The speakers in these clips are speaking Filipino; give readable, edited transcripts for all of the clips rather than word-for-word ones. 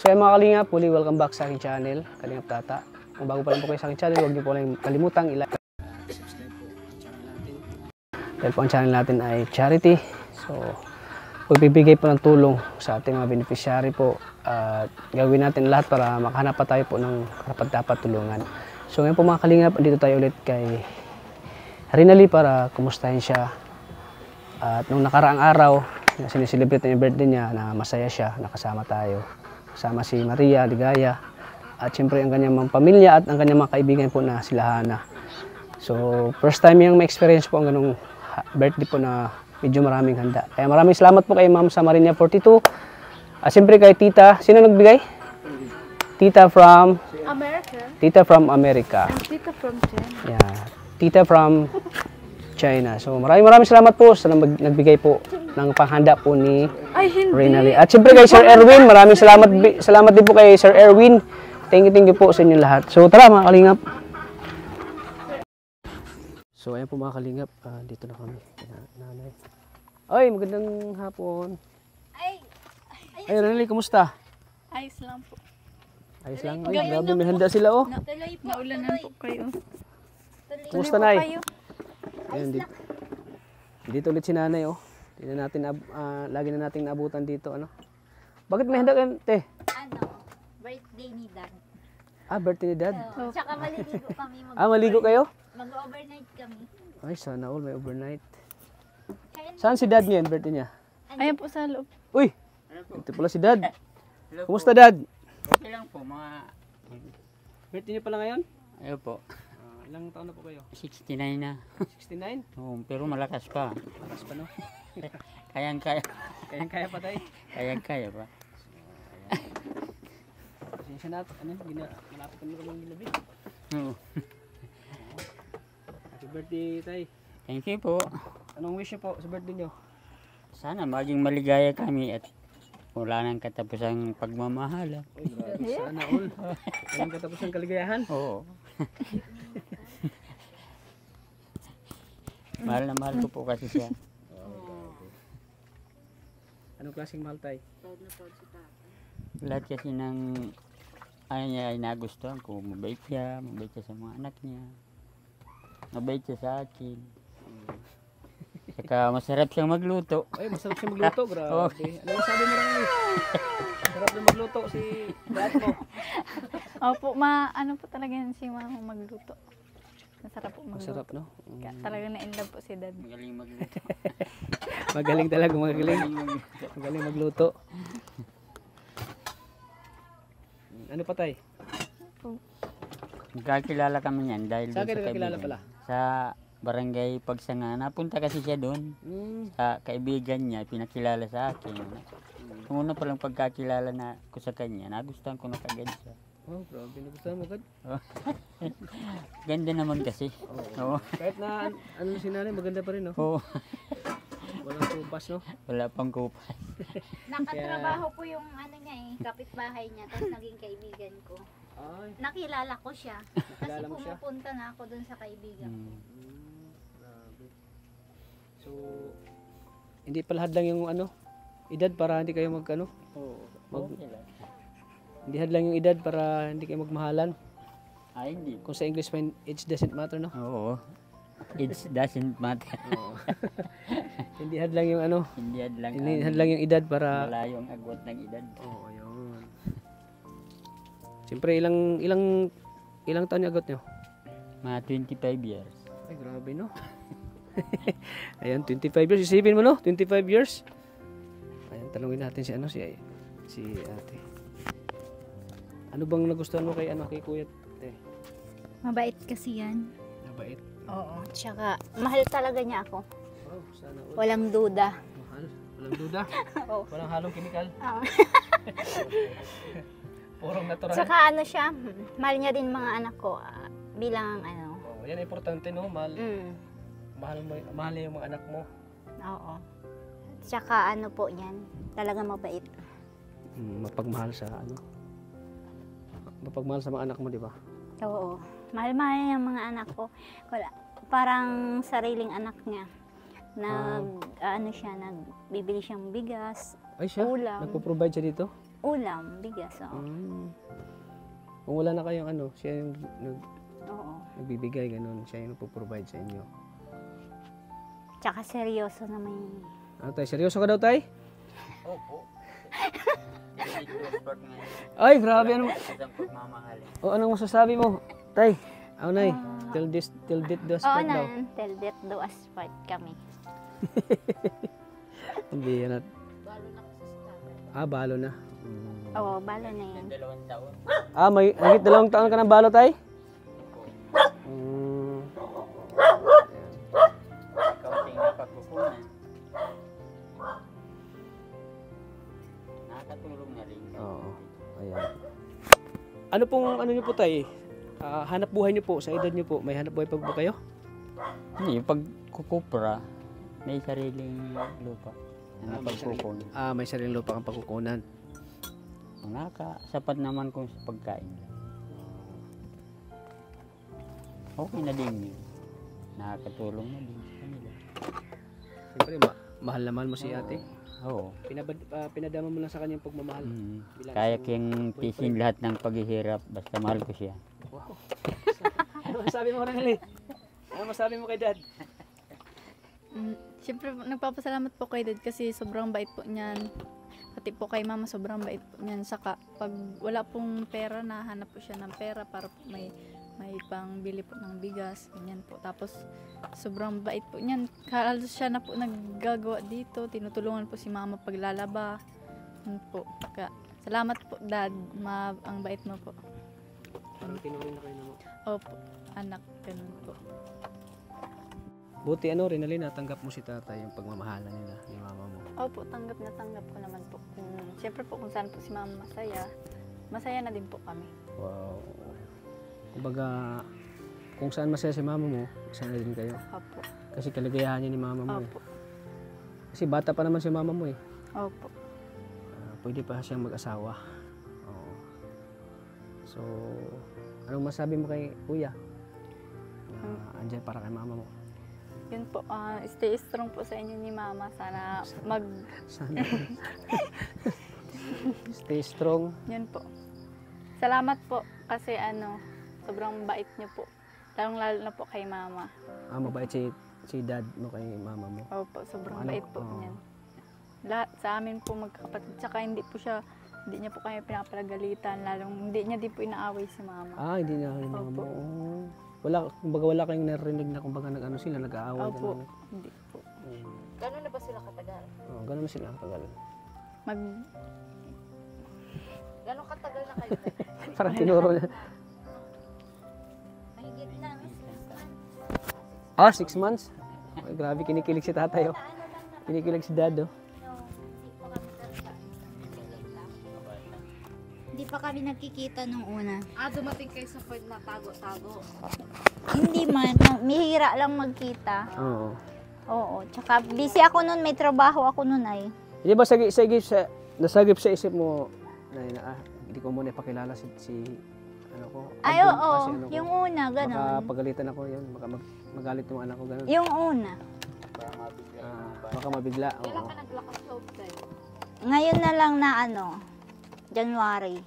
So yung mga kalingap, muli welcome back sa aking channel, Kalingap Tata. Kung bago pa rin po kayo sa aking channel, huwag niyo po lang kalimutang i-like. Subscribe po ang channel natin. Dahil po ang channel natin ay charity. So, pagbibigay po ng tulong sa ating mga beneficiary po. At gawin natin lahat para makahanap pa tayo po ng dapat tulungan. So ngayon po mga kalingap, dito tayo ulit kay Rinali para kumustahin siya. At nung nakaraang araw, sineselebrate na yung birthday niya na masaya siya, nakasama tayo. Kasama si Maria Ligaya at siyempre ang kanyang mga pamilya at ang kanyang mga kaibigan po na sila Hana. So first time yung ma-experience po ang ganung birthday po na medyo maraming handa. Kaya maraming salamat po kay Ma'am sa Marinia 42. At siyempre kay Tita, sino nagbigay? Tita from America. Tita from America. And Tita from China. Yeah. Tita from China. So maraming salamat po sa nagbigay po ng panghanda po ni Ay, hindi. Rinali. At siyempre kay Sir Erwin, maraming salamat din po kay Sir Erwin. Thank you po sa inyo lahat. So tara mga kalingap. So ayan po mga kalingap, dito na kami. Nanay. Ay, magandang hapon. Ay, Rinali, kumusta? Ayos lang po. Ayos lang. Ay, grabe, may handa sila oh. Naulanan po kayo. Kumusta, Nay? Ayan, dito ulit si Nanay oh. Hindi na natin, lagi na nating naabutan dito, ano? Bakit may handa kayo, te? Birthday ni Dad. Birthday ni Dad? Tsaka maliligo kami. Maligo kayo? Mag-overnight kami. Ay, sana all may overnight. Saan si Dad ngayon, birthday niya? Ayan po sa loob. Uy! Ito pala si Dad. Kumusta, Dad? Okay lang po, mga... Birthday niyo pala ngayon? Ayaw po. Ilang taon na po kayo? 69 na. 69? Oo, pero malakas pa. Malakas pa, no? Kayang-kaya. Kaya pa tayo. Kayang-kaya pa. Pasensya na, malapit kami ng gilabi. Oo. Happy birthday, tay. Thank you po. Anong wish niyo po sa birthday niyo? Sana maging maligaya kami at wala nang katapusang pagmamahala. Uy, grabe. Sana all. Walang katapusang kaligayahan. Oo. Mahal na mahal ko po kasi siya. Anong klaseng mahal, tay? Lahat kasi ng ano niya ay nagustuhan ko. Mabait siya sa mga anak niya. Mabait siya sa akin. Saka masarap siyang magluto. Ay, masarap siya magluto, grabe. Ano masabi mo lang, sarap na magluto si dad mo. Opo, ano po talaga yan si mama magluto. Masarap po magluto. Masarap, no? Kaya talaga na-in love po si Dad. Magaling magluto. Magaling talaga, magaling. Magaling magluto. Magaling magluto. Ano pa, tay? Nagkakilala kami niyan dahil Saan doon kayo sa nagkakilala kaibigan. pala? Sa barangay Pagsanga. Napunta kasi siya doon. Sa kaibigan niya, pinakilala sa akin. Kung una pa lang pagkakilala na ko sa kanya, nagustuhan ko na kagad siya. Oh, grabe. Nagustuhan mo agad? Ganda naman kasi. Oo. Kahit na ano si nanay, maganda pa rin, no? Oo. Walang kupas, no? Wala pang kupas. Nakatrabaho po yung ano niya kapitbahay niya, tapos naging kaibigan ko. Ay, Nakilala ko siya. Kasi Nakilala mo siya? pumupunta na ako dun sa kaibigan ko. grabe. So, hindi pala hadlang yung ano, edad para hindi kayo mag-ano? Oo. Mag- Okay lang. Hindi hadlang yung edad para hindi kayo magmahalan. Ay, hindi. Kung sa English, age doesn't matter, no? Oo. It doesn't matter. Hindi hadlang yung ano, Hindi lang hindi hadlang yung edad para... malayo ang agwat ng edad. Oo, yun. Siyempre, ilang taon yung agot nyo? Mga 25 years. Ay, grabe, no? Ayan, 25 years. Isipin mo, no? 25 years. Ayan, tanungin natin si ate. Ano bang nagustuhan mo kay kuya? Mabait kasi yan. Nabait. Oo. Tsaka, mahal talaga niya ako. Oh, sana all. Walang duda. Mahal. Walang duda. Oo. Walang halong chemical. Oo. Purong natural. Tsaka ano siya, mahal niya din mga anak ko bilang ano. Oh, yan importante, no? Mahal niya yung mga anak mo. Oo. Tsaka ano po yan, talaga mabait. Mapagmahal sa ano? Mapagmahal sa mga anak mo, di ba? Oo. Mahal-mahal niya yung mga anak ko. Parang sariling anak niya. Ano siya, nagbibili siyang bigas, Ay siya? ulam. Nagpo-provide siya dito? Ulam, bigas, oo. Kung wala na kayong ano, siya yung Oo. nagbibigay, ganun. Siya yung nagpo-provide sa inyo. Tsaka seryoso naman yun. Ano tay, seryoso ka daw tay? Opo. Dito pag may Ay, grabe ano. isang pagmamahal. O anong masasabi mo? Tay, ano nay? Till death do us Oo part daw. na, till death do us part kami. Hindi yan at... balo na. Oo, balo na yun. 2 taon. May higit 2 taon ka ng balo tay? Kaunting napagkukunan. Nakakatulong na rin. Oo. Ayan. Ano pong ano niyo po tay? Hanap buhay niyo po sa edad niyo po. May hanap buhay pa ba kayo? Hindi, yung pagkukupra, may sariling lupa. Na pagkukunan. May sariling lupa kang pagkukunan. Nakakasapat naman kung sa pagkain. Okay na din yun. Nakakatulong na din sa kanila. Siyempre, mahal naman mo si ate. Oo. Pinadama mo lang sa kanya yung pagmamahal. Kaya kiyang tisin lahat ng paghihirap basta mahal ko siya. Wow. Ano masabi mo rin, Ano masabi mo kay dad? Siyempre, nagpapasalamat po kay Dad kasi sobrang bait po niyan. Pati po kay Mama, sobrang bait po niyan. Saka, pag wala pong pera, nahanap po siya ng pera para po may pangbili po ng bigas. Ganyan po. Tapos, sobrang bait po niyan. Halos siya na po naggagawa dito. Tinutulungan po si Mama paglalaba. Yun po. Salamat po, Dad. Ang bait mo po. Parang tinuloy na kayo naman. Opo, anak. Ganun po. Buti Rinalyn, natanggap mo si tatay yung pagmamahalan nila ni mama mo. Opo, tanggap na tanggap ko naman po. Siyempre po kung saan po si Mama masaya, masaya na din po kami. Wow. Kumbaga, kung saan masaya si mama mo, masaya na din kayo. Opo. Kasi kaligayahan niya ni mama mo Opo. Kasi bata pa naman si mama mo Opo. Pwede pa siyang mag-asawa. Oo. So, anong masabi mo kay kuya? Andyan para kay mama mo. Yun po, stay strong po sa inyo ni Mama. Sana Sana. Stay strong. Yun po. Salamat po kasi sobrang bait niyo po. Lalong-lalo na po kay Mama. Mabait si dad mo kay mama mo. Opo, sobrang bait po niyan. Lahat sa amin po magkakapatid. Tsaka hindi niya po kami pinapalagalitan. Lalong hindi niya din po inaaway si Mama. Hindi na kay mama mo. Kumbaga wala kayong narinig na kumbaga sila nag-aaway. Opo, hindi po. Gano'n na ba sila katagal? Gano'n na sila katagal. Gano'n katagal na kayo? Parang tinuro na. Mahigit na, 6 months? Ay, grabe, kinikilig si tatay. Kinikilig si dad. Hindi pa kami nagkikita nung una. Dumating kayo sa point na tago-tago. Hindi man, mihira lang magkita. Oo. Oo, tsaka busy ako nun, may trabaho ako nun ay. Hindi ba nasagip sa isip mo na hindi ko muna ipakilala si ano ko? Ay, Andun, oo, kasi ano ko, yung una, baka ganon. pagalitan ako yun, baka magalit yung anak ko, gano'n. Yung una. Baka mabigla. Kailan Oo. ka naglakas loob tayo? Ngayon na lang na January.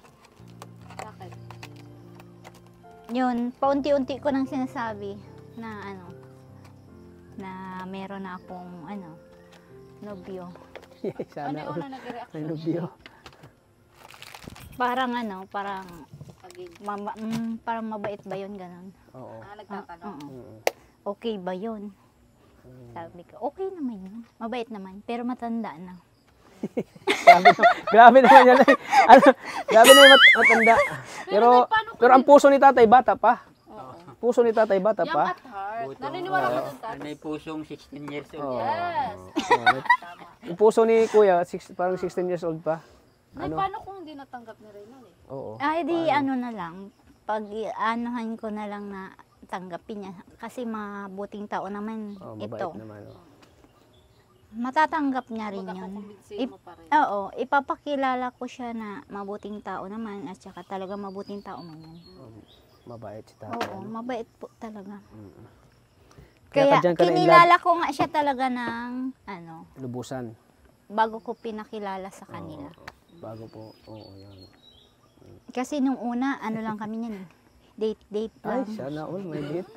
Bakit? Yun, paunti-unti ko nang sinasabi na na meron na akong nobyo. Sana Ano yung all una nag-reaction? may nobyo. Parang parang mabait ba yun, ganon? Oo. Nagtatanong. Oo. Okay ba yun? Sabi ko, okay naman yun. Mabait naman, pero matanda na. Grabe naman yan. Grabe naman matanda. Pero ang puso ni tatay bata pa. Puso ni tatay bata Young pa. at heart. Naniniwala ka dun, Tat? May pusong 16 years old. Yes. Yung puso ni kuya, parang 16 years old pa. Nay, paano kung hindi natanggap ni Reynald Oo. Ay, di na lang. Pag anuhan ko na lang na tanggapin niya. Kasi mabuting tao naman Mabait ito. naman. Matatanggap niya rin yun. Kukumbinsihin mo pa rin. Oo, ipapakilala ko siya na mabuting tao naman at saka talaga mabuting tao man yan. Mabait si tatay. Oo, mabait po talaga. Kaya Kaya ka dyan ka na in love. kinilala ko nga siya talaga ng Lubusan. bago ko pinakilala sa kanila. Bago po. Oo, yan. Kasi nung una, ano lang kami niyan eh. Date Ay, lang. sana all, may date.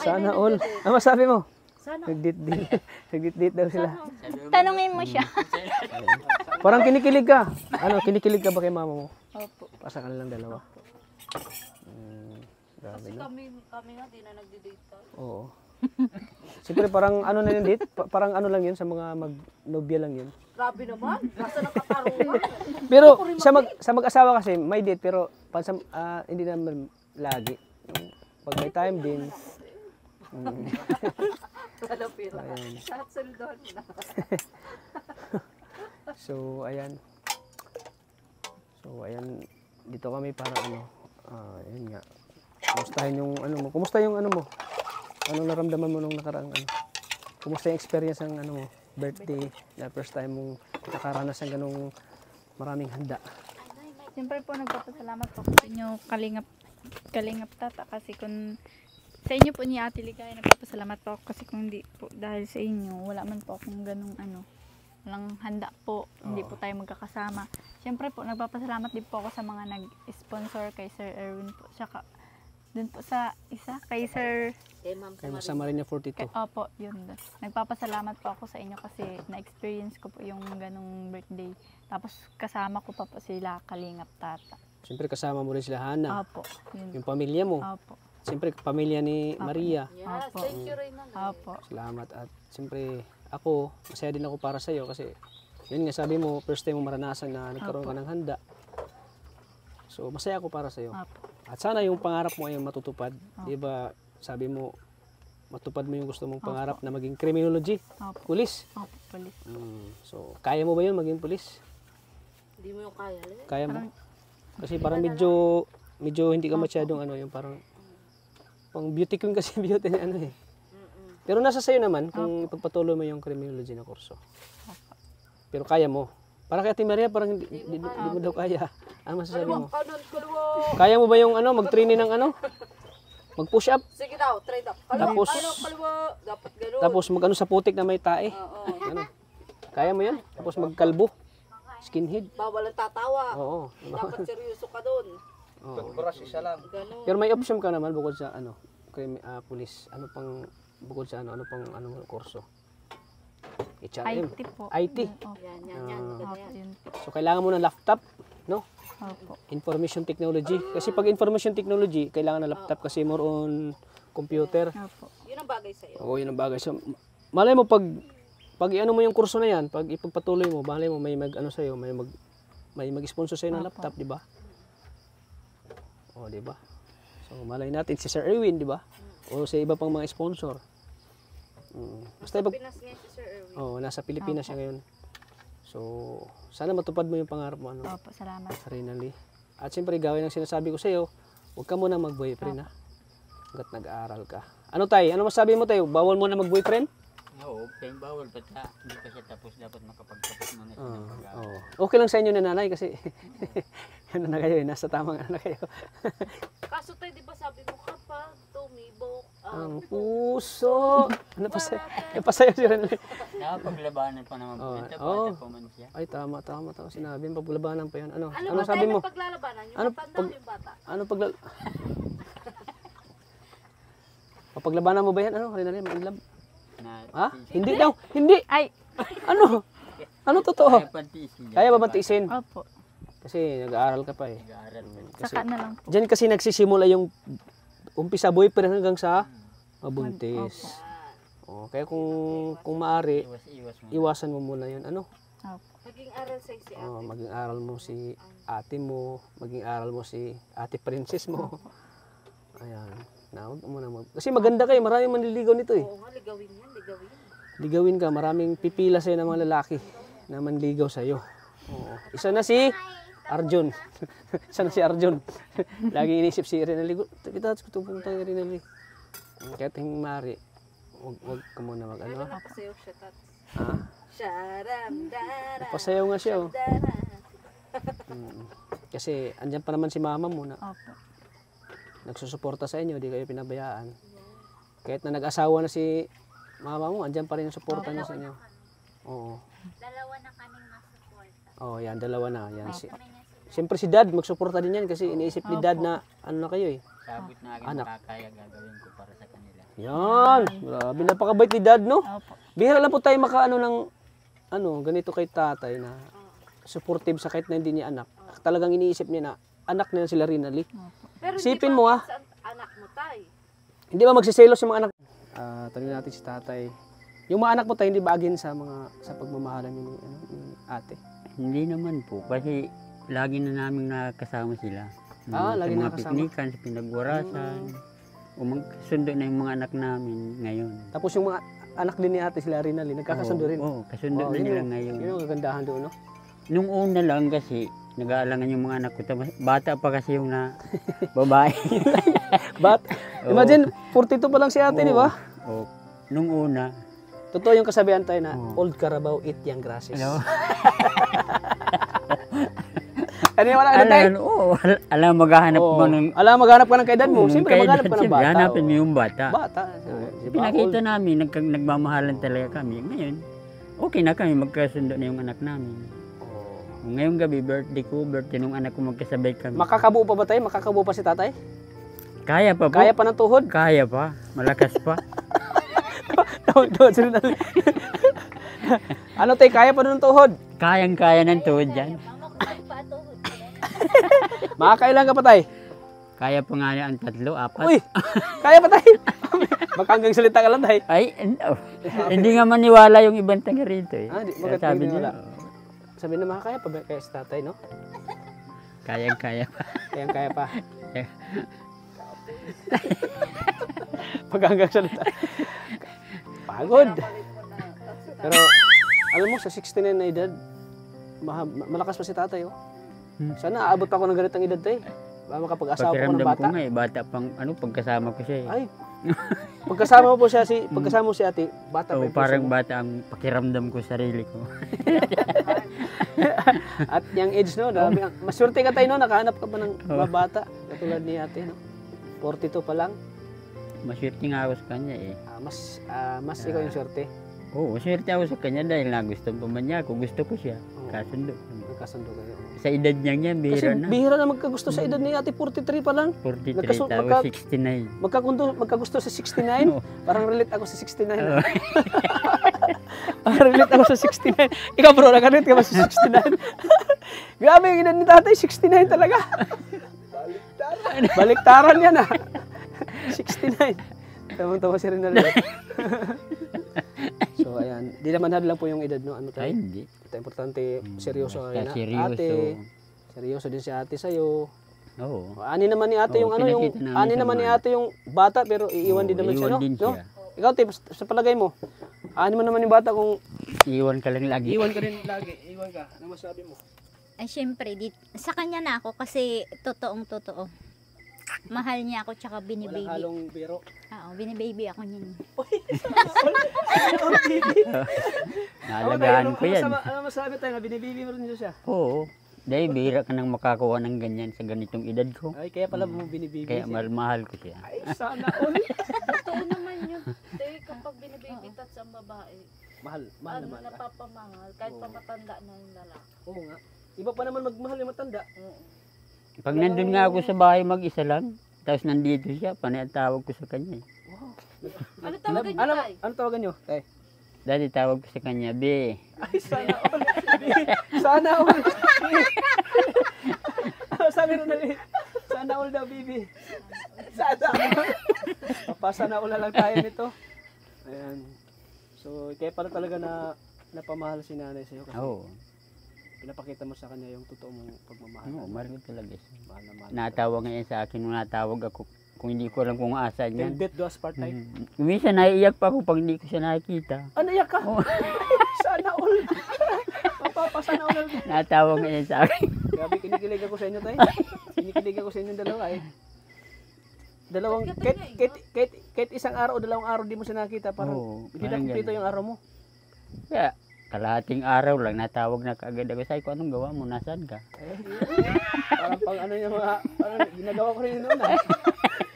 Sana all. Ano masabi mo? Sana. Nag-date. Nag-date daw sila. Tanungin mo siya. Parang kinikilig ka. Ano, kinikilig ka ba kay mama mo? Opo. Para sa kanilang dalawa. Grabe, Kasi no? kami nga, di na nagdi-date tayo. Oo. Siyempre parang ano na yun date? Parang ano lang yun sa mga mag-nobya lang yun. Grabe naman. Nasa nakatarungan. Pero sa mag-asawa kasi may date pero hindi naman lagi. Pag may time din. Wala pira. Ayan. Lahat sildon na. So ayan. Dito kami para ano. Ayun nga. Kumustahin yung ano mo? Kumusta yung ano mo? Anong naramdaman mo nung nakaraang ano? Kumusta yung experience ng ano mo? Birthday na first time mong nakaranas ng ganung maraming handa. Siyempre po nagpapasalamat po sa inyo Kalingap Tata kasi kung sa inyo po ni Ate Ligaya nagpapasalamat po ako kasi kung hindi po dahil sa inyo wala man po akong ganung ano walang handa po, hindi po tayo magkakasama. Siyempre po nagpapasalamat din po ako sa mga nag-sponsor kay Sir Erwin po saka dun po sa isa kay Sir Kay Ma'am Kaya sa Marina 42. Opo, yun doon. Nagpapasalamat po ako sa inyo kasi na-experience ko po yung ganong birthday. Tapos kasama ko pa po sila Kalingap Tata. Siyempre kasama mo rin sila Hana. Opo, yun. Yung pamilya mo. Opo. Siyempre pamilya ni Maria. Yes, Opo. thank you Reyna. Opo. Salamat at siyempre ako, masaya din ako para sa iyo kasi yun nga sabi mo, first time mo maranasan na nagkaroon ka ng handa. So masaya ako para sa iyo. Opo. At sana yung pangarap mo ay matutupad. Di ba sabi mo, matupad mo yung gusto mong pangarap na maging criminology, Opo. pulis. Opo, polis. So kaya mo ba yun maging pulis? Hindi mo yung kaya. Kaya mo? Kasi parang medyo hindi ka masyadong ano, yung parang pang beauty queen kasi beauty ni ano eh. Pero nasa sayo naman kung ipagpatuloy mo yung criminology na kurso. Pero kaya mo. Para kay Ate Maria parang hindi mo daw kaya. Ano masasabi mo? Kanon, kaliwa. Kaya mo ba yung ano, mag-training ng ano? Mag-push up, Sige daw, try daw. Tapos- Kaliwa. Dapat gano'n. tapos mag-ano sa putik na may tae. Oo. Ano? Kaya mo yan? Tapos magkalbo. Skinhead. Bawal ang tatawa. Oo. Dapat seryoso ka doon. Gano'n. Pero may option ka naman bukod sa ano, pulis. Ano pang bukod sa ano pang ano kurso? HRM. IT po. IT. Opo. Yan. Maganda Opo, yan. yun po. So kailangan mo ng laptop, no? Opo. Information technology. Kasi pag information technology, kailangan ng laptop kasi more on computer. Opo. Yun ang bagay sa'yo. Oo, yun ang bagay. So, malay mo pag ano mo yung kurso na yan, pag ipagpatuloy mo, malay mo may mag ano sa iyo, may mag-sponsor sa ng laptop, di ba? Oh, di ba? So, malay natin si Sir Erwin, di ba? O sa iba pang mga sponsor. Basta iba, Pinas ngayon si Sir Erwin. nasa Pilipinas siya ngayon. So, sana matupad mo yung pangarap mo, ano? Opo, salamat. Rinali. At siyempre, gawin ang sinasabi ko sa iyo, huwag ka muna mag-boyfriend, ha? Hanggat nag-aaral ka. Ano tayo? Ano masabi mo tayo? Bawal mo na mag-boyfriend? Oo, kaya bawal basta hindi pa siya tapos dapat makapagtapos muna siya ng pag-aaral. Oo. Okay lang sa inyo na nanay kasi ano na kayo, nasa tamang ano na kayo. Kaso tayo, di ba sabi mo kapag tumibok Ang puso. Ano pa sa'yo? Ano pa sa'yo si Renly? Nakapaglabanan pa naman po Oo. ito, Oo. bata pa man siya. Ay, tama. Sinabi mo, paglalabanan pa yun. Ano Ano ba sabi tayo mo? ng paglalabanan? Yung Ano matanda pag- o yung bata? Ano papaglabanan mo ba yan? Ano, Renly, mailab? Na, Ha? Hindi daw. Hindi. Ay! Ano? Ano totoo? kaya pantiisin. Kaya ba matiisin? Opo. Kasi nag-aaral ka pa eh. Nag-aaral pa. Kasi, Saka na lang po. diyan kasi nagsisimula yung umpisa boyfriend hanggang sa mabuntis. Oh, kaya kung maaari, Iwas mo. iwasan mo muna yun. Ano? Opo. Maging aral sa si ate. Maging aral mo si ate mo, maging aral mo si ate princess mo. Ayan. Huwag mo na kasi maganda kayo, maraming manliligaw nito eh. Oo nga, ligawin yan, ligawin. Ligawin ka, maraming pipila sa'yo ng mga lalaki na manligaw sa'yo. Oo. Isa na si Arjun. Isa na si Arjun. Lagi inisip si Rinali. Kita ko pupunta kay Rinali. Kahit yung mari, wag ka muna mag ano. Ano napasayaw siya, Tats? Ha? Sharam-dara. Pasayaw nga siya. Oh. Dara. Kasi andyan pa naman si mama mo na Opo. nagsusuporta sa inyo, di kayo pinabayaan. Kahit na nag-asawa na si mama mo, andyan pa rin yung suporta niya sa inyo. Oo. Dalawa na kaming masuporta. Oh, yan, dalawa na. Yan. Opo. Siyempre si dad, magsuporta din yan kasi iniisip ni dad na ano na kayo eh. Sabot na aking Anak. makakaya gagawin ko para sa kanila. Yan. Grabe, napakabait ni dad, no? Opo. Bihira lang po tayo makaano ng ano, ganito kay tatay na supportive sa kahit na hindi niya anak. Talagang iniisip niya na anak na sila Rinali. Pero Isipin mo, sa anak mo tay. Hindi ba magsiselos yung mga anak? Tanungin natin si tatay. Yung mga anak mo tayo, hindi ba agin sa mga sa pagmamahalan niyo ni ate? Hindi naman po, kasi lagi na namin nakasama sila. Lagi sa mga nakasama. piknikan, sa pinagwarasan. O magkasundo na yung mga anak namin ngayon. Tapos yung mga anak din ni ate sila Rinali, nagkakasundo rin. Oo, kasundo Wow, na yun nila yung- ngayon. Yun yung kagandahan doon, no? Nung una lang kasi, nag-aalangan yung mga anak ko. Tapos bata pa kasi yung na babae. But, imagine, 42 pa lang si ate, di ba? Oo. Nung una, Totoo yung kasabihan tayo na Oo. old Carabao eat young grasses. ano, Ano yung wala na tayo? alam maghahanap Oo. mo ng Alam, maghanap ka ng kaidan mo. Oo, Siyempre, kaya maghanap ka ng siyempre, bata. hanapin mo oo. yung bata. Bata. Di ba? Pinakita Old. namin, nagmamahalan talaga kami. Ngayon, okay na kami, magkasundo na yung anak namin. Oo. Ngayong gabi, birthday ko, birthday nung anak ko, magkasabay kami. Makakabuo pa ba tayo? Makakabuo pa si tatay? Kaya pa po. Kaya pa ng tuhod? Kaya pa. Malakas pa. Tuhod, sila na. Ano tayo? Kaya pa ng tuhod? Kayang-kaya ng tuhod dyan. Makakailan ka pa tayo? Kaya pa nga ang 3, 4. Uy! Kaya pa tayo? Baka hanggang salita ka lang tayo. Ay, no. Hindi nga maniwala yung ibang taga rito eh. Di, Kaya bakit sabi hindi nila, wala? Sabi na makakaya pa ba kaya si tatay, no? kayang-kaya pa. Kaya pa. Pag hanggang salita. Pagod. Pero, alam mo, sa 69 na edad, malakas pa si tatay, oh. Sana aabot pa ako ng ganitong edad, tayo. Baka makapag-asawa ko ng Pakiramdam bata. ko nga eh, bata pang, pagkasama ko siya eh. Ay, pagkasama mo po siya, pagkasama mo si ate, bata pa Oo, yung parang puso mo. bata ang pakiramdam ko sarili ko. At yung age, no? Maswerte ka tayo, no? Nakahanap ka pa ng mga bata. Katulad ni ate, no? 42 pa lang. Maswerte nga ako sa kanya eh. Mas ikaw yung swerte. Oo, maswerte ako sa kanya dahil nagustuhan pa man niya ako. Gusto ko siya. Oo. Kasundo. Magkasundo kayo. Sa edad niya niya, Kasi bihira na. bihira na magkagusto sa edad ni ate, 43 pa lang. 43 Nagkasu- tapos magka- 69. Magkagusto sa 69. Oo. Parang relate ako sa 69. Parang relate ako sa 69. Ikaw bro, nakarelate ka ba sa 69? Grabe, yung edad ni tatay, 69 talaga. Baliktaran yan ah. 69. Tawang-tawa si Rinaldo. So ayan, di naman hadlang po yung edad, no? Ano tayo? Ay, hindi. Ito importante, seryoso Basta ka na. seryoso. Ate, seryoso din si ate sa'yo. Oo. Ani naman ni ate Oo, yung ano, yung pinakita namin ani sa naman ni mga- ate yung bata pero iiwan din naman siya, Iwan no? din No? siya. Ikaw, Tip, sa palagay mo, ani mo naman yung bata kung Iwan ka lang lagi. iwan ka rin lagi, iwan ka. Ano masabi mo? Ay, syempre, sa kanya na ako kasi totoong totoo. Mahal niya ako tsaka Walang binibaby. halong biro. Oo, binibaby ako niyan. Naalagaan ko yan. Ano masabi tayo na binibibi mo rin siya? Oo. Dahil bihira ka nang makakuha ng ganyan sa ganitong edad ko. Ay, kaya pala mo binibibi Kaya siya. mahal ko siya. Ay, sana all. Totoo naman yun. Tay, kapag binibaby touch ang babae, Mahal ano naman. napapamangal, kahit Oo. pa matanda na yung lalaki. Oo nga. Iba pa naman magmahal yung matanda. Pag nandun nga ako sa bahay mag-isa lang, tapos nandito siya, panay ang tawag ko sa kanya eh. Ano tawagan niyo, Ano, tay? ano tawagan nyo? Tay. Dati tawag ko sa kanya, Be. Ay, sana all. Sana all. Sabi rin namin, sana all daw, bibi. Sana all. Papasana all na lang tayo nito. Ayan. So, kaya pala talaga na napamahal si nanay sa'yo kasi Oo. pinapakita mo sa kanya yung totoo mong pagmamahal. Oo, mahal ko talaga siya. Mahal na mahal. Natawag ngayon sa akin nung natawag ako. Kung hindi ko alam kung asan Till yan. death do us part tayo. Minsan naiiyak pa ako pag hindi ko siya nakikita. Ano yak ka? Sana all. Papapasana all. Natawag ngayon sa akin. Grabe, kinikilig ako sa inyo tayo. Kinikilig ako sa inyo dalawa eh. Dalawang, kahit isang araw o dalawang araw di mo siya nakita, parang Oo, hindi na parang kumpleto ganun. yung araw mo. Kaya, kalahating araw lang, natawag na kaagad ako. Sabi ko, anong gawa mo? Nasaan ka? Parang pang ano yung mga, ginagawa ko rin yun noon ah.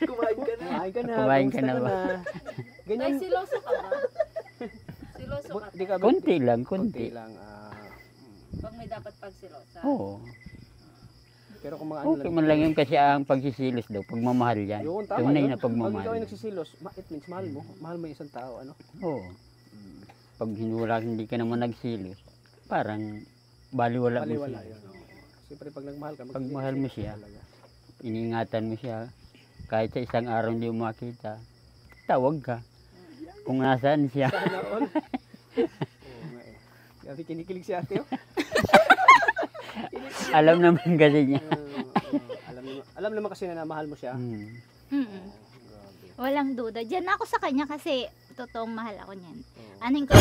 Kumain ka na. Kumain ka na kamusta ba? Tay, Ganyan. siloso ka ba? Siloso ka. Di ka ba? Konti lang, Konti konti. lang. Pag may dapat pagsilosa. Oo. Pero kung mga ano Okay man lang yun kasi ang pagsisilos daw, pagmamahal yan. yun, tama Tunay yun. na Pag ikaw pagmamahal. ay nagsisilos, it means mahal mo yung isang tao, ano? Oo. Pag hindi ka naman nagsilos, parang baliwala mo Baliwala siya. yun. Siyempre pag nagmahal ka, Pag mahal mo siya, talaga. iniingatan mo siya. Kahit sa isang araw hindi mo makita, tawag ka. Kung nasaan siya. Sana all. Oo nga eh. Grabe kinikilig si ate, oh. Alam naman kasi niya. Alam naman kasi na mahal mo siya. Hmm. Mm-mm. Walang duda. Diyan ako sa kanya kasi totoong mahal ako niyan. Aning ko,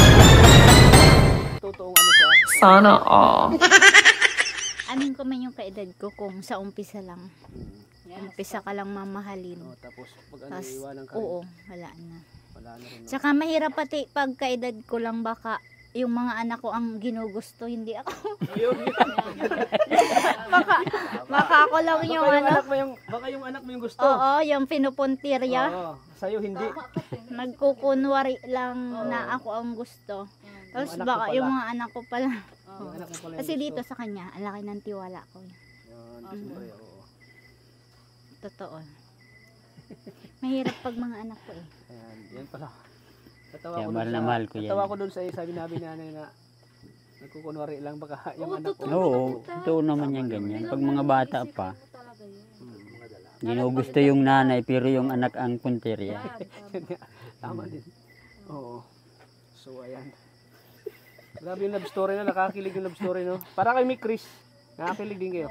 Totoong ano siya. Sana all. aning ko man yung kaedad ko kung sa umpisa lang. Umpisa ka lang mamahalin. Oh, tapos pag ano, Tas, iwanan ka. oo, wala na. Wala na rin. No? Tsaka mahirap pati pag kaedad ko lang baka yung mga anak ko ang ginugusto, hindi ako. baka ako lang yung ano. Baka yung anak mo yung gusto. Oo, yung pinupuntirya. Oo, sa'yo hindi. Nagkukunwari lang na ako ang gusto. Tapos anak mo baka pala. yung mga anak ko pala. Yung anak mo pala yung Kasi gusto. dito sa kanya, ang laki ng tiwala ko. Yan, siyempre, oo. Totoo. Mahirap pag mga anak ko eh. Ayan, yan pala. Natawa Kaya ko mahal dun na sa- mahal ko yan. Natawa ko dun sa sabi nabi nanay na nagkukunwari lang baka yung anak ko. Oo, totoo naman yan ganyan. Pag mga bata pa, ginugusto yung nanay pero yung anak ang punteriya. Tama din. Oo. So, ayan. Grabe yung love story na, nakakilig yung love story, no? Para kay Mick Chris, nakakilig din kayo.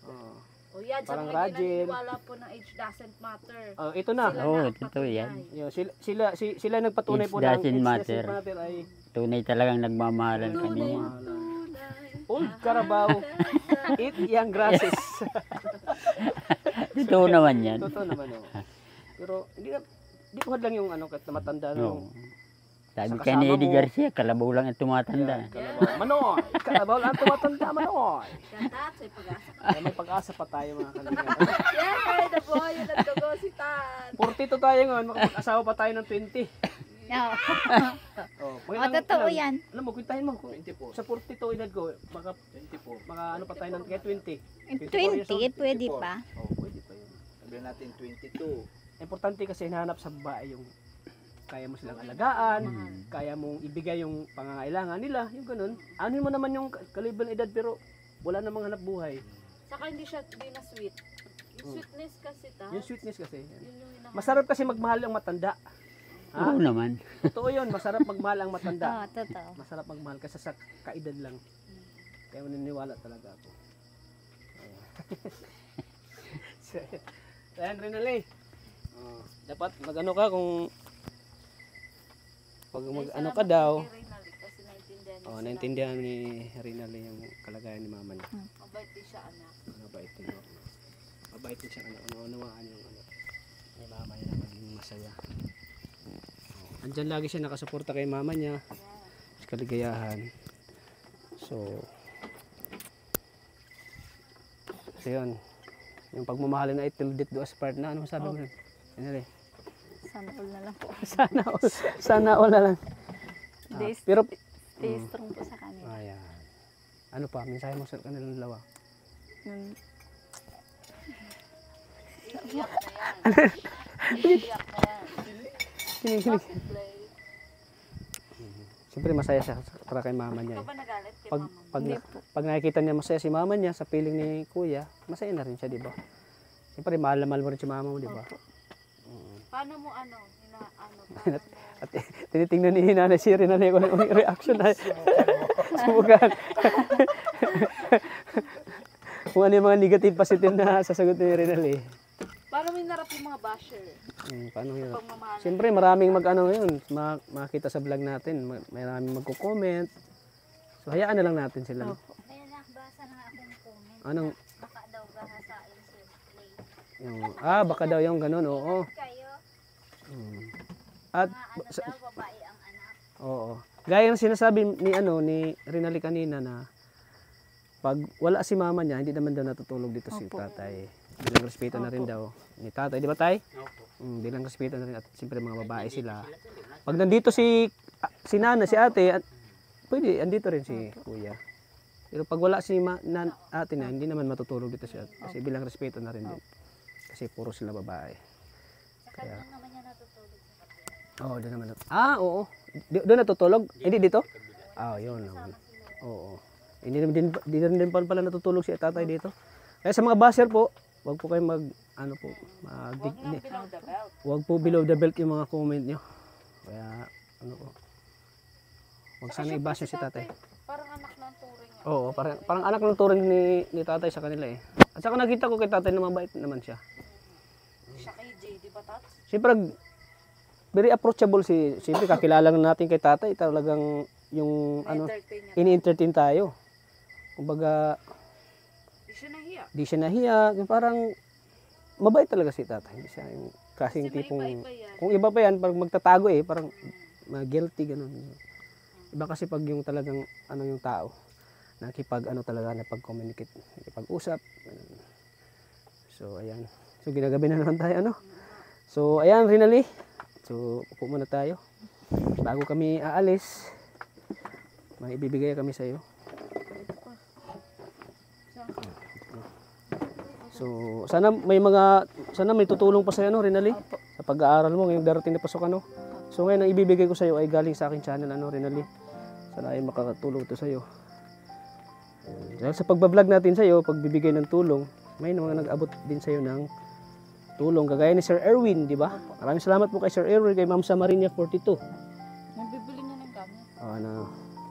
Oo. O yan, sa Parang mga Rajin. naniniwala po na age doesn't matter. Oh, ito na. Sila Oo, na ang totoo yan. patunay. Yo, sila nagpatunay It po ng doesn't matter. ay Tunay talagang nagmamahalan kami niya. Old Carabao, eat young grasses. Totoo naman yan. Totoo naman, oh. Pero hindi ko lang yung ano, kahit na matanda na Oo. Sabi Sa kay ni kasama Eddie mo. Garcia, kalabaw lang ang tumatanda. Kalabaw. Manoy! Kalabaw lang tumatanda, Manoy! Ganda, may pag-asa. Kaya may pag-asa pa tayo mga kalimutan. Yan, the boy, yun ang dugo si Tan. 42 tayo ngayon, makapag-asawa pa tayo ng 20. Oo. Oh, Totoo yan. Alam mo, kwentahin mo. 24. Sa 42 edad ko, baka 24. Baka ano pa tayo ng kaya 20. 20, pwede pa. Oh, pwede pa yun. Sabihin natin 22. Importante kasi hinahanap sa babae yung kaya mo silang alagaan, kaya mong ibigay yung pangangailangan nila, yung ganun. Ano mo naman yung kalibang edad pero wala namang hanap buhay. Saka hindi siya di na sweet. Yung sweetness kasi ta. Yung sweetness kasi. Yun yung hinahanap. Masarap kasi magmahal ang matanda. Oo naman. Totoo yun, masarap magmahal ang matanda. Oo, totoo. Masarap magmahal kasi sa kaedad lang. Kaya maniniwala talaga ako. Ayan, Renale. Dapat mag-ano ka kung pag mag-ano ka daw. Kay Reynald, kasi naintindihan niya Oh, sila. naintindihan ni Renale yung kalagayan ni mama niya. Mabait din siya, anak. Mabait din ako. Mabait din siya anak. Unawaan yung ano. Ni mama niya na maging masaya. Andyan lagi siya nakasuporta kay mama niya. Sa kaligayahan. So yun. Yung pagmamahalin na till death do us part na. Ano masabi mo nun? Renale? Sana all na lang po. Sana all na lang. Stay, Pero stay strong po sa kanila. ayan. Ano pa? Mensahe mo sa kanilang dalawa. Nun, Kinikilig. Siyempre masaya siya para kay mama niya. Ikaw ba nagalit kay Pag, mama mo? pag, Hindi po. pag nakikita niya masaya si mama niya sa piling ni kuya, masaya na rin siya, di ba? Siyempre mahal na mahal mo rin si mama mo, di ba? Paano mo paano mo? At tinitingnan ni Nanay si Renale kung anong reaction na subukan. Kung ano yung mga negative positive na sasagot ni Renale. Paano mo hinarap yung mga basher? Paano yun? Pagmamahal. Siyempre maraming mag-ano ngayon, makita sa vlog natin, maraming magko-comment. So hayaan na lang natin sila. Kaya nakabasa na akong comment. Anong, Baka daw gaha sa insert play. yung, baka daw yung ganun, oo. Kayo, At, daw babae ang anak. oo. Gaya ng sinasabi ni Renale kanina na pag wala si mama niya, hindi naman daw natutulog dito si tatay. Bilang respeto na rin daw ni tatay, di ba tay? Bilang respeto na rin at siyempre mga babae sila. Pag nandito si nana, si ate, pwede andito rin si kuya. Pero pag wala si ate na, hindi naman matutulog dito siya. Kasi bilang respeto na rin din. Kasi puro sila babae. Kaya, doon naman. Oo. Doon natutulog? Hindi dito? Yun naman. Oo. Hindi rin din pala natutulog si tatay dito. Kaya sa mga basher po, wag po kayo wag po below the belt yung mga comment nyo. Kaya, wag sana i-bash si tatay. Parang anak ng turing. Oo, parang anak ng turing ni tatay sa kanila eh. At saka nakita ko kay tatay na mabait naman siya. Siya kay Jay, di ba tats? Siyempre, very approachable siyempre kakilala natin kay tatay, talagang yung Entertain niya. ini-entertain tayo. Kumbaga, Di siya nahiya. di siya nahiya, yung parang mabait talaga si tatay. Hindi siya yung kasing Kasi tipong, maiba-iba yan. kung iba pa yan, pag magtatago parang guilty, ganun. Iba kasi pag yung talagang, yung tao, talaga, napag-communicate, nakipag-usap. Ganun. So, ayan. So, ginagabi na naman tayo, So, ayan, Rinali. So, upo muna tayo. Bago kami aalis, may ibibigay kami sa iyo. So, sana may tutulong pa sa iyo, Rinali, sa pag-aaral mo ngayong darating na pasok, So, ngayon ang ibibigay ko sa iyo ay galing sa aking channel, Rinali. Sana ay makakatulong ito sa iyo. Dahil sa pagbablog natin sa iyo, pagbibigay ng tulong, may mga nag-abot din sa iyo ng tulong. Kagaya ni Sir Erwin, di ba? Maraming salamat po kay Sir Erwin, kay Ma'am Samarinia 42. Nabibili niya ng gamit.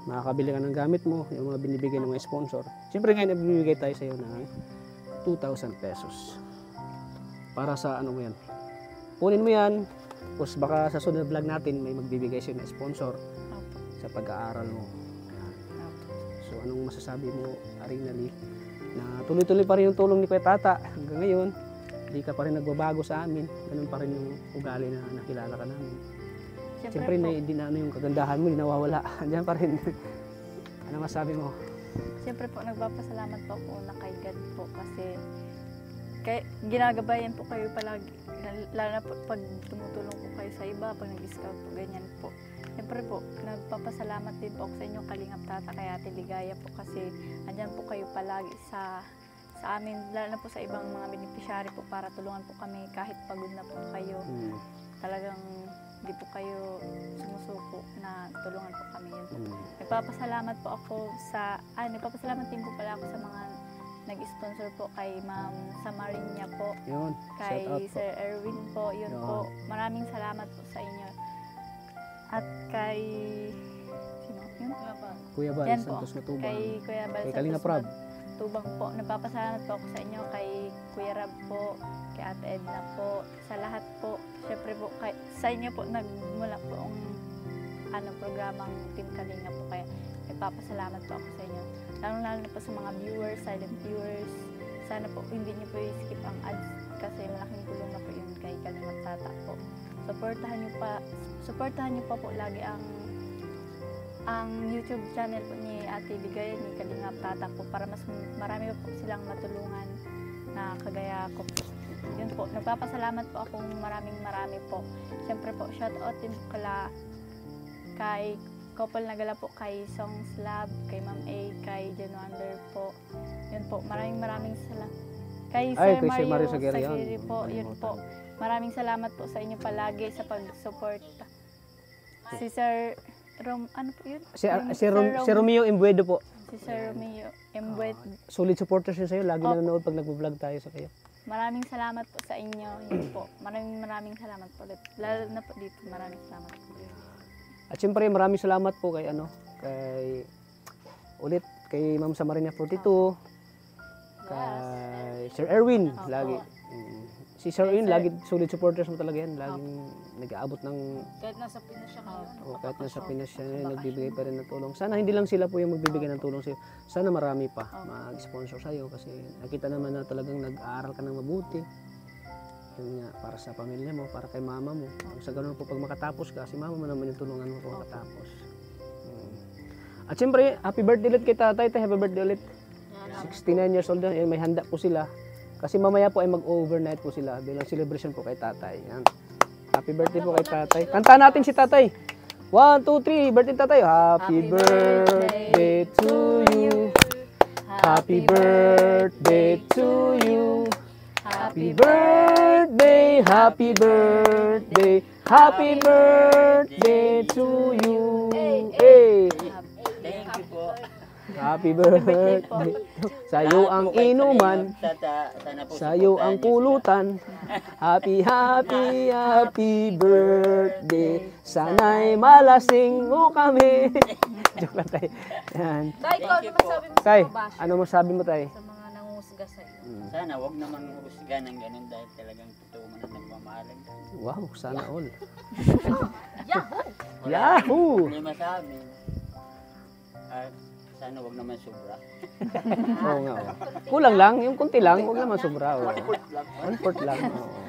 Makakabili ka ng gamit mo, yung mga binibigay ng mga sponsor. Siyempre ngayon, ibibigay tayo sa iyo ng 2,000 pesos. Para sa mo yan. Kunin mo yan, tapos baka sa sunod vlog natin, may magbibigay siya ng sponsor sa pag-aaral mo. So, anong masasabi mo, Rinali, na tuloy-tuloy pa rin yung tulong ni Kuya Tata hanggang ngayon? Hindi ka pa rin nagbabago sa amin. Ganun pa rin yung ugali na nakilala ka namin. Siyempre, hindi na yung kagandahan mo, hindi nawawala. Andiyan pa rin. Ano masabi mo? Siyempre po, nagpapasalamat po ako na kay God po kasi ginagabayan po kayo palagi. Lalo na po pag tumutulong po kayo sa iba, pag nag-scout po, ganyan po. Siyempre po, nagpapasalamat din po ako sa inyo, Kalingap Tata, kay Ate Ligaya po kasi andyan po kayo palagi sa amin, lalo na po sa ibang mga beneficiary po para tulungan po kami kahit pagod na po kayo. Talagang hindi po kayo sumusuko na tulungan po kami. Yun po. Nagpapasalamat po ako nagpapasalamat din po pala ako sa mga nag-sponsor po kay Ma'am Samarinia po. Yun, Kay shout out po. Sir Erwin po. Yun po. Maraming salamat po sa inyo. At kay sino? Yun? Kuya Bal, Yan po. Santos Matubang. Kay Kuya Bal Kay Kalingap Rab. Tubang po. Nagpapasalamat po ako sa inyo, kay Kuya Rab po, kay Ate Edna po, sa lahat po. Syempre po, sa inyo po nagmula po ang programang Team Kalinga po. Kaya nagpapasalamat po ako sa inyo. Lalo na po sa mga viewers, silent viewers. Sana po hindi niyo po i-skip ang ads kasi malaking tulong na po yun kay Kalingap Tata po. Supportahan niyo pa po lagi ang YouTube channel po ni Ate Ligaya, ni Kalingap Tata po, para mas marami po silang matulungan na kagaya ko po. Yun po, nagpapasalamat po akong marami po. Siyempre po, shoutout din po kay Couple Nagala po, kay Songs Lab, kay Ma'am A, kay Jen Wonder po. Yun po, maraming salamat. Kay Sir Mario Sagiri po, yun po. Maraming salamat po sa inyo palagi sa pag-support. Si Sir ano po yun? Si Romeo Embuedo po. Si Sir Romeo Embuedo. Solid supporters yun sa'yo. Lagi na nanonood pag nag-vlog tayo sa kayo. Maraming salamat po sa inyo. Yun po. Maraming salamat po ulit. Lalo na po dito. Maraming salamat po. At syempre maraming salamat po kay kay Ma'am Samarinia 42. Kay Sir Erwin, lagi. Si Sir Erwin, lagi solid supporters mo talaga yan. Laging nag-aabot ng... Kahit nasa Pinas siya ngayon. kahit nasa Pinas siya, nagbibigay pa rin ng tulong. Sana hindi lang sila po yung magbibigay ng tulong sa'yo. Sana marami pa mag-sponsor sa'yo kasi nakita naman na talagang nag-aaral ka ng mabuti. Yun nga, para sa pamilya mo, para kay mama mo. Sa ganun po, pag makatapos ka, si mama mo naman yung tulungan mo kung makatapos. At syempre, happy birthday ulit kay tatay. Happy birthday ulit. 69 years old na. May handa po sila. Kasi mamaya po ay mag-overnight po sila bilang celebration po kay tatay. Yan. Happy birthday po kay tatay. Kanta natin si tatay. 1, 2, 3. Birthday tatay. Happy birthday to you. Happy birthday to you. Happy birthday, happy birthday, happy birthday to you. Hey. Thank you po. Happy birthday. Sa'yo ang inuman, Sana po sa'yo ang pulutan. Happy, happy, happy birthday. Sana'y malasing mo kami. Joke lang tayo. Yan. Tay, ikaw ano masabi mo sa Tay, mga bash? ano masabi mo tayo? Sa mga nangungusga sa'yo. Sana wag naman husga ng ganun dahil talagang totoo man ang nagmamahalan. Wow, sana all. Yahoo! Yahoo! Hindi masabi. Sana wag naman sobra. Oo nga. Oh. Kulang lang, yung kunti lang, huwag naman sobra. Oh. 1/4 lang. Oo.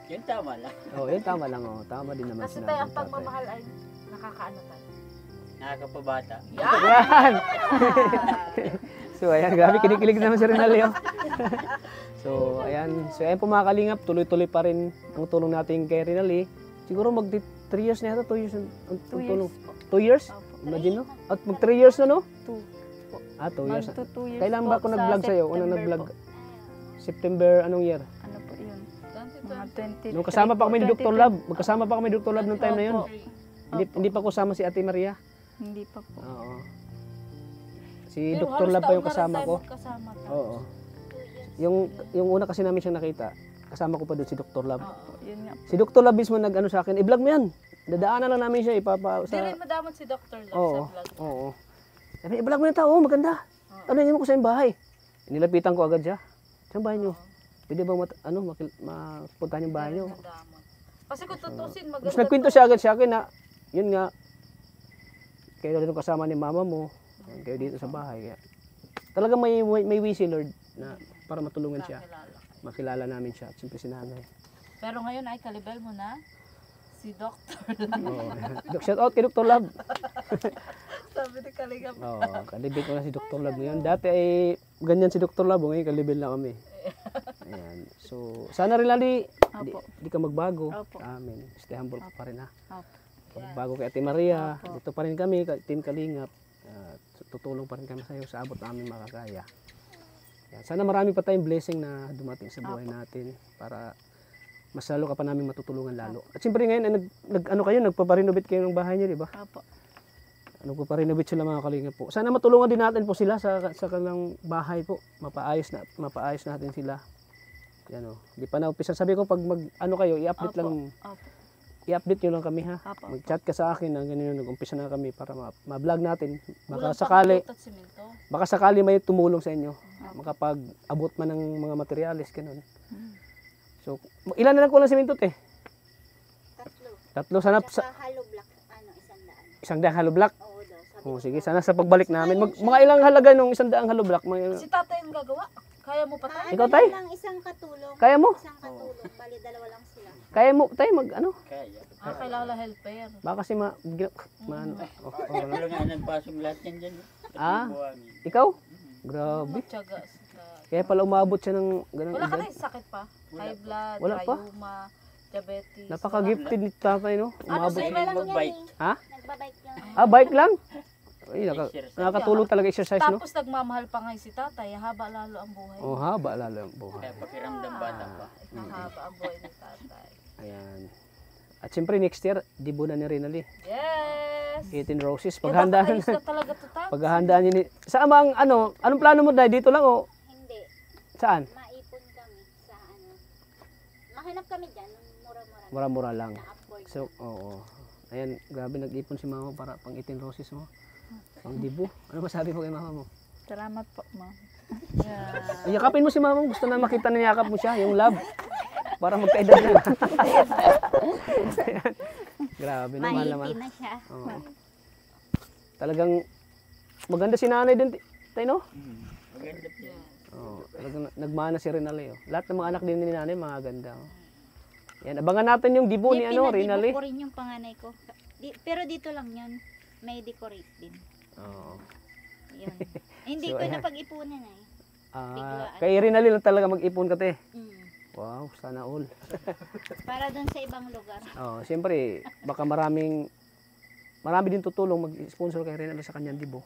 Yun tama lang. Oh, yun tama lang. Oh. Tama din naman Kasi sinabi tayo, ng ang tatay. pagmamahal ay nakakaano tayo. Nakakapabata. Yan! So, ayan, grabe, kinikilig naman si Rinaldo. So, ayan. So, ayan po mga kalingap, tuloy-tuloy pa rin ang tulong natin kay Rinaldo. Siguro mag 3 years na yata, 2 years ang tulong. 2 years? Imagine, no? At mag 3 years na, no? 2. 2 years na. Magto 2 years Kailan po ba ako sa nag-vlog sa'yo? Unang September nag-vlog? po. September, anong year? Ano po yun? Mga 23. Nung kasama pa kami ni Dr. Lab. Magkasama pa kami ni Dr. Lab nung time na yun. Opo. Hindi pa kasama si Ate Maria. Hindi pa po. Oo. Si Dr. Lab pa yung kasama ko. Kasama tayo. Oo. Yung una kasi namin siyang nakita, kasama ko pa doon si Dr. Lab. Opo, yun nga po. Si Dr. Lab mismo nag-ano sa akin, i-vlog mo yan. Dadaanan lang namin siya ipapa Di sa... rin madamot si Dr. Love Oo. sa vlog. Oo. Sabi, i-vlog mo yung tao, maganda. Tanungin mo ko sa yung bahay. Nilapitan ko agad siya. Saan bahay niyo? Pwede ba mapuntahan yung bahay niyo? Madamot. Kasi kung tutusin, maganda Tapos nagkwento siya agad sa akin na, yun nga, kayo rin yung kasama ni mama mo, kayo dito sa bahay. Kaya, talagang may wish si Lord na para matulungan siya. kakilala. Makilala namin siya at siyempre si nanay. Pero ngayon ay kalibel mo na si Dr. Oo. Shout out kay Dr. Lab. Sabi ni Kalingap. Oo, kalibin ko na si Dr. Lab ngayon. Dati ay ganyan si Dr. Lab, ngayon kalibin lang kami. Ayan. So, sana rin lali, di ka magbago. Opo. Amen. Stay humble ka pa rin ha. Opo. Magbago kay Ate Maria, Opo. dito pa rin kami, Team Kalingap. Tutulong pa rin kami sa iyo sa abot namin makakaya. Ayan. Sana marami pa tayong blessing na dumating sa buhay natin para mas lalo ka pa namin matutulungan lalo. At siyempre ngayon, nagpaparenovate kayo ng bahay niyo, di ba? Opo. Nagpaparenovate sila mga Kalingap po. Sana matulungan din natin po sila sa kanilang bahay po. Mapaayos natin sila. Yan o. Di pa na-umpisa. Sabi ko pag kayo, i-update Opo. lang. Opo. I-update nyo lang kami ha. Opo. Mag-chat ka sa akin na ganyan nag-umpisa na kami para ma-vlog natin. Baka Kulang sakali, pang butot simento. baka sakali may tumulong sa inyo. Makapag-abot man ng mga materialis, ganun. So, ilan na lang kulang simento eh? Tatlo. Sana sa hollow block, 100. isang daang hollow block. Oo daw. Sabi Oh, sige, sana sa pagbalik namin. Mga ilang halaga nung isang daang hollow block? Si tatay ang gagawa. Kaya mo pa tayo? Ikaw, tay? lang isang katulong. Kaya mo? Isang katulong. Bali, dalawa lang sila. Kaya mo, tayo Kaya. Kailangan helper. baka kasi Tulungan nagpasok lahat yan dyan. Ah, Buwangin. ikaw? Grabe. Matyaga. Kaya pala umabot siya ng ganang Wala ka edad. na sakit pa? High blood, Wala pa. rayuma, diabetes. Napaka-gifted ni tatay, no? Umabot. sa'yo? Magaling magbike. Ha? Nagbabike lang. Ah, bike lang? Ay, Exercise. nakakatulong talaga exercise, no? Tapos nagmamahal pa nga si tatay, haba lalo ang buhay. Oh, haba lalo ang buhay. Kaya pakiramdam bata pa. Mahaba ang buhay ng tatay. Ayan. At siyempre next year, dibo na ni Rinaldi. Yes! 18 roses. Kaya Paghandaan, dapat ayos na talaga to, Tam. paghahandaan niyo ni... Saan ba ang anong plano mo dahil dito lang o Hindi. saan? Maipon kami sa Mahanap kami dyan. Mura-mura. Mura-mura lang. Na-afford. So, oo. Ayan, grabe nag-ipon si mama para pang 18 roses mo. Pang dibo. Ano masabi mo kay mama mo? Salamat po, ma'am. Yakapin mo si mama mo. Gusto na makita na yakap mo siya, yung love. Para magkaedad na. Grabe naman naman. Mahiti na siya. Oo. Talagang maganda si nanay din, tayo no? Maganda po. Oo. Talagang nagmana si Rinaldi. Oh. Lahat ng mga anak din ni nanay, mga ganda. Oh. Yan, abangan natin yung dibo ni Rinaldi. Pinadibo ko rin yung panganay ko. Pero dito lang yun. May decorate din. Oo. Yun. Hindi So, ko ayan. napag-ipunan eh. Kay Rinaldi lang talaga mag-ipon ka te. Mm. Wow, sana all. Para doon sa ibang lugar. Oh, siyempre, baka marami din tutulong mag-sponsor kay Rinaldi sa kanyang dibo.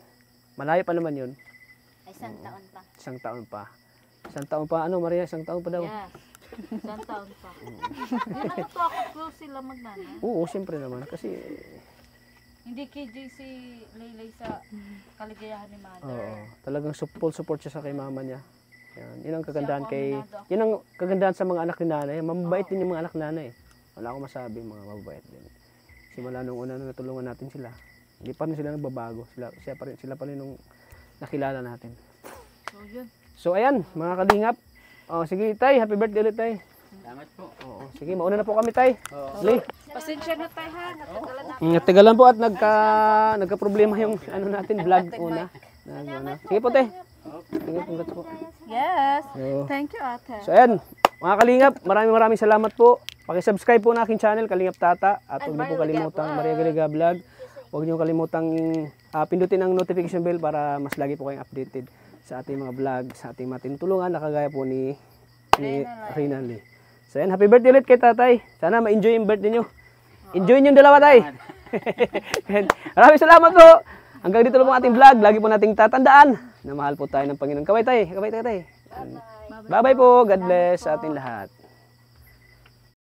Malayo pa naman 'yun. Ay, isang taon pa. Isang taon pa. Isang taon pa, ano Maria? Isang taon pa daw. Yes. Isang taon pa. Hindi naman po ako close sila magnana. Oo, siyempre naman. Kasi, Hindi KJ si Laylay sa kaligayahan ni mother. oo, talagang full support siya sa kay mama niya. Yan. Yun ang kagandahan Siya po, kay, aminado ako. yun ang kagandahan sa mga anak ni nanay. Mababait din yung mga anak ni nanay. Wala akong masabi, mga mababait din. Simula nung una nung natulungan natin sila, hindi pa rin sila nagbabago. Sila pa rin nung nakilala natin. So yun. So ayan, mga kalingap. Oh, sige tay, happy birthday ulit tay. Salamat po. Oo, sige, mauna na po kami tay. Sige. Pasensya na tayo ha. Natagalan na. Nagtagalan po at nagka-problema yung ano natin, vlog una. Sige po tay. Sige, congrats po. Yes. So, Thank you ate. so ayan, mga kalingap, maraming salamat po. Paki-subscribe po na aking channel, Kalingap Tata. At huwag niyo po kalimutang Maria Galiga Vlog. Huwag niyo kalimutang pindutin ang notification bell para mas lagi po kayong updated sa ating mga vlog, sa ating mga tinutulungan na kagaya po ni Rina Lee. So ayan, happy birthday ulit kay tatay. Sana ma-enjoy yung birthday nyo. Enjoy yung dalawa tay. Maraming salamat po. Hanggang dito lang po ang ating vlog. Lagi po nating tatandaan na mahal po tayo ng Panginoon. Kaway tay. Kaway tay. Bye-bye po. God bless sa ating lahat.